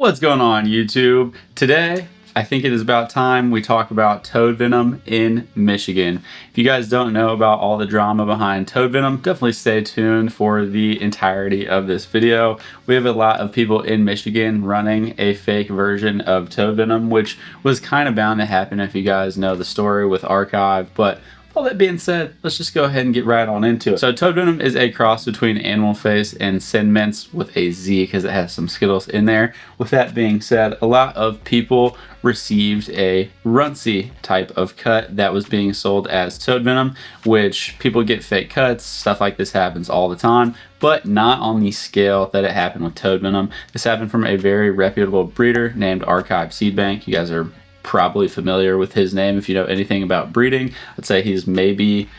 What's going on, YouTube? Today, I think it is about time we talk about toad venom in Michigan. If you guys don't know about all the drama behind toad venom, definitely stay tuned for the entirety of this video. We have a lot of people in Michigan running a fake version of toad venom, which was kind of bound to happen if you guys know the story with Archive, but all that being said, let's just go ahead and get right on into it. So toad venom is a cross between Animal Face and Sin Mints with a Z because it has some Skittles in there. With that being said, a lot of people received a Runcie type of cut that was being sold as toad venom, which people get fake cuts. Stuff like this happens all the time, but not on the scale that it happened with toad venom. This happened from a very reputable breeder named Archive Seedbank. You guys are probably familiar with his name if you know anything about breeding. I'd say he's maybe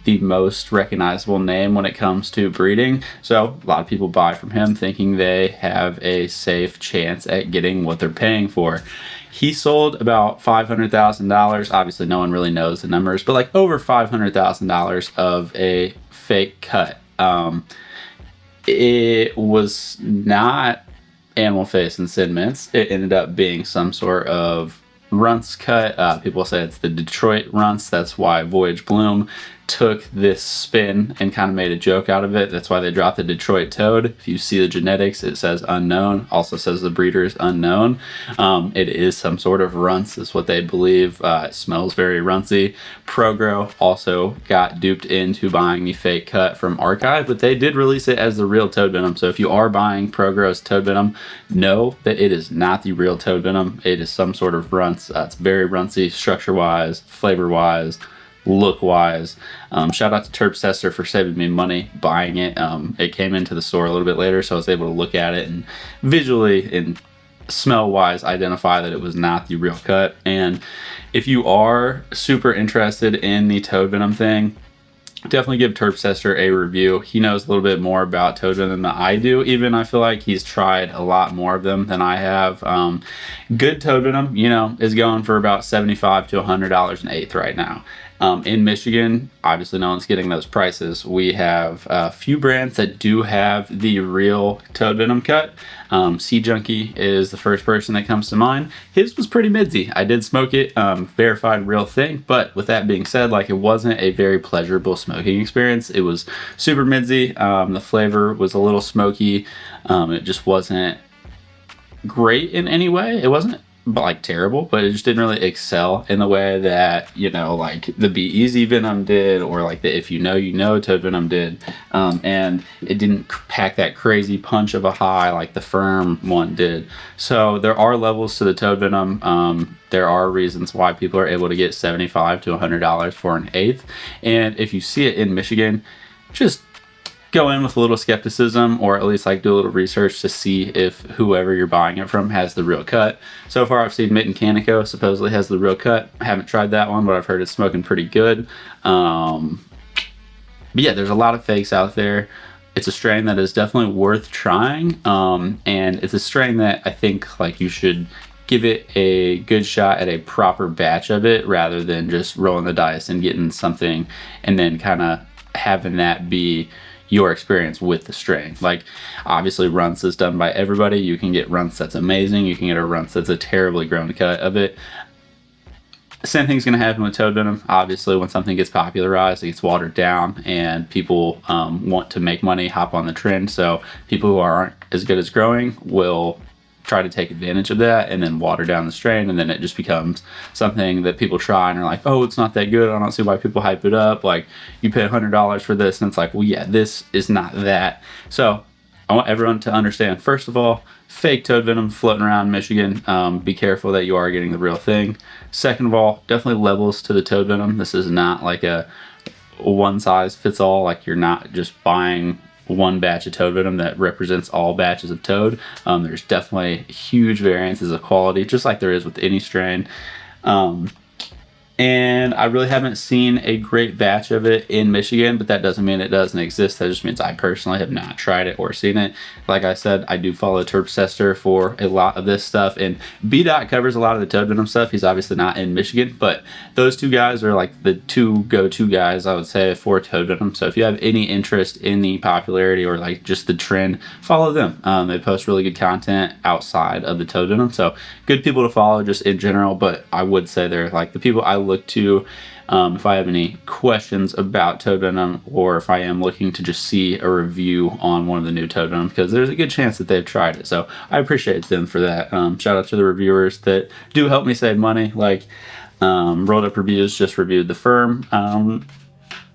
the most recognizable name when it comes to breeding. So a lot of people buy from him thinking they have a safe chance at getting what they're paying for. He sold about $500,000. Obviously no one really knows the numbers, but like over $500,000 of a fake cut. It was not Animal Face and Sin Mints. It ended up being some sort of Runts cut. People say it's the Detroit Runts. That's why Voyage Bloom took this spin and kind of made a joke out of it. That's why they dropped the Detroit Toad. If you see the genetics, it says unknown. Also says the breeder is unknown. It is some sort of Runts is what they believe. It smells very Runtsy. ProGrow also got duped into buying the fake cut from Archive, but they did release it as the real toad venom. So if you are buying ProGrow's toad venom, know that it is not the real toad venom. It is some sort of Runts. It's very Runtsy, structure-wise, flavor-wise, look-wise. Shout out to Terps Tester for saving me money buying it. It came into the store a little bit later, so I was able to look at it and visually and smell-wise identify that it was not the real cut. And if you are super interested in the toad venom thing, definitely give Terps Tester a review. He knows a little bit more about toad venom than I do. Even I feel like he's tried a lot more of them than I have. Good toad venom, you know, is going for about $75 to $100 an eighth right now. In Michigan, obviously no one's getting those prices. We have a few brands that do have the real toad venom cut. Sea Junkie is the first person that comes to mind. His was pretty midsy. I did smoke it, verified real thing, but with that being said, like it wasn't a very pleasurable smoking experience. It was super midsy. The flavor was a little smoky. It just wasn't great in any way. It wasn't like terrible, but it just didn't really excel in the way that, you know, like the Be Easy Venom did, or like the If You Know toad venom did. And it didn't pack that crazy punch of a high like the Firm one did. So there are levels to the toad venom. There are reasons why people are able to get $75 to $100 for an eighth. And if you see it in Michigan, just go in with a little skepticism, or at least like do a little research to see if whoever you're buying it from has the real cut. So far I've seen Mitten Canico supposedly has the real cut. I haven't tried that one, but I've heard it's smoking pretty good. But yeah, there's a lot of fakes out there. It's a strain that is definitely worth trying. And it's a strain that I think like you should give it a good shot at a proper batch of it, rather than just rolling the dice and getting something and then kind of having that be your experience with the strain. Like obviously Runts is done by everybody. You can get Runts that's amazing. You can get a Runts that's a terribly grown cut of it. Same thing's going to happen with toad venom. Obviously when something gets popularized, it gets watered down, and people want to make money, hop on the trend. So people who aren't as good as growing will try to take advantage of that and then water down the strain, and then it just becomes something that people try and are like, oh, it's not that good. I don't see why people hype it up. Like you pay $100 for this, and it's like, well, yeah, this is not that. So I want everyone to understand, first of all, fake toad venom floating around Michigan. Be careful that you are getting the real thing. Second of all, definitely levels to the toad venom. This is not like a one size fits all. Like you're not just buying one batch of toad venom that represents all batches of toad. There's definitely huge variances of quality, just like there is with any strain. And And I really haven't seen a great batch of it in Michigan, but that doesn't mean it doesn't exist. That just means I personally have not tried it or seen it. Like I said, I do follow Terps Tester for a lot of this stuff, and B-Dot covers a lot of the toad venom stuff. He's obviously not in Michigan, but those two guys are like the two go-to guys, I would say, for toad venom. So if you have any interest in the popularity or like just the trend, follow them. They post really good content outside of the toad venom, so good people to follow just in general. But I would say they're like the people I look to if I have any questions about toad venom, or if I am looking to just see a review on one of the new toad venom, because there's a good chance that they've tried it. So I appreciate them for that. Shout out to the reviewers that do help me save money, like Rolled Up Reviews just reviewed the Firm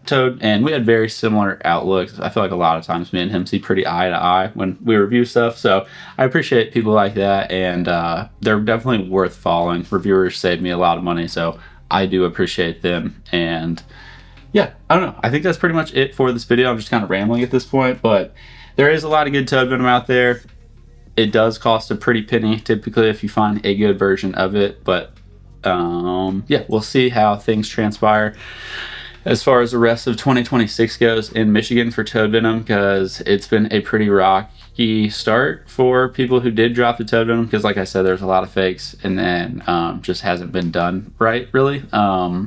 toad, and we had very similar outlooks. I feel like a lot of times me and him see pretty eye to eye when we review stuff, so I appreciate people like that, and they're definitely worth following. Reviewers save me a lot of money, so I do appreciate them. And yeah, I don't know, I think that's pretty much it for this video. I'm just kind of rambling at this point, but there is a lot of good toad venom out there. It does cost a pretty penny typically if you find a good version of it, but yeah, we'll see how things transpire as far as the rest of 2026 goes in Michigan for toad venom, because it's been a pretty rocky start for people who did drop the toad venom, because like I said, there's a lot of fakes, and then just hasn't been done right, really,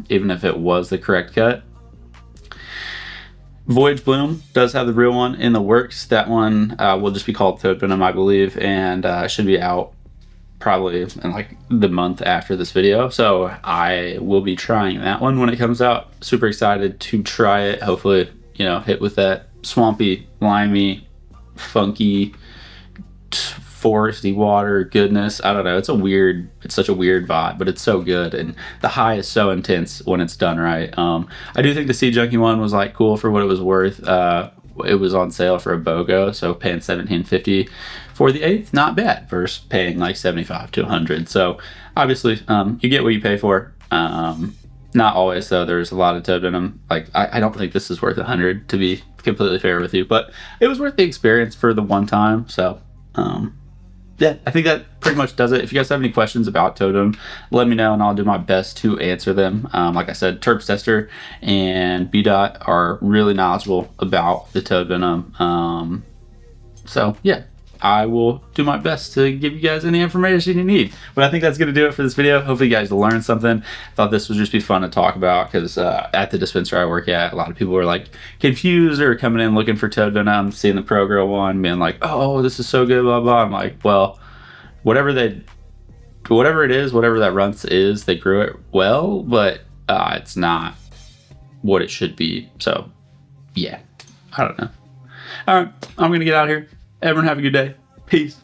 even if it was the correct cut. Voyage Bloom does have the real one in the works. That one will just be called toad venom, I believe, and should be out probably in like the month after this video, so I will be trying that one when it comes out. Super excited to try it. Hopefully, you know, hit with that swampy, limey, funky, foresty water goodness. I don't know, it's such a weird vibe, but it's so good, and the high is so intense when it's done right. I do think the Sea Junkie one was like cool for what it was worth. It was on sale for a BOGO, so paying $17.50 for the 8th, not bad, versus paying like $75 to $100. So obviously, you get what you pay for. Not always, though. There's a lot of toad venom. Like I don't think this is worth $100, to be completely fair with you, but it was worth the experience for the one time. So yeah, I think that pretty much does it. If you guys have any questions about toad venom, let me know and I'll do my best to answer them. Like I said, Terps Tester and B-Dot are really knowledgeable about the toad venom. So yeah, I will do my best to give you guys any information you need. But I think that's going to do it for this video. Hopefully you guys learned something. I thought this would just be fun to talk about, because at the dispensary I work at, a lot of people were like confused or coming in looking for toad venom, seeing the Pro Grow one, being like, oh, this is so good, blah, blah. I'm like, well, whatever it is, whatever that runts is, they grew it well, but it's not what it should be. So yeah, I don't know. All right, I'm going to get out of here. Everyone have a good day. Peace.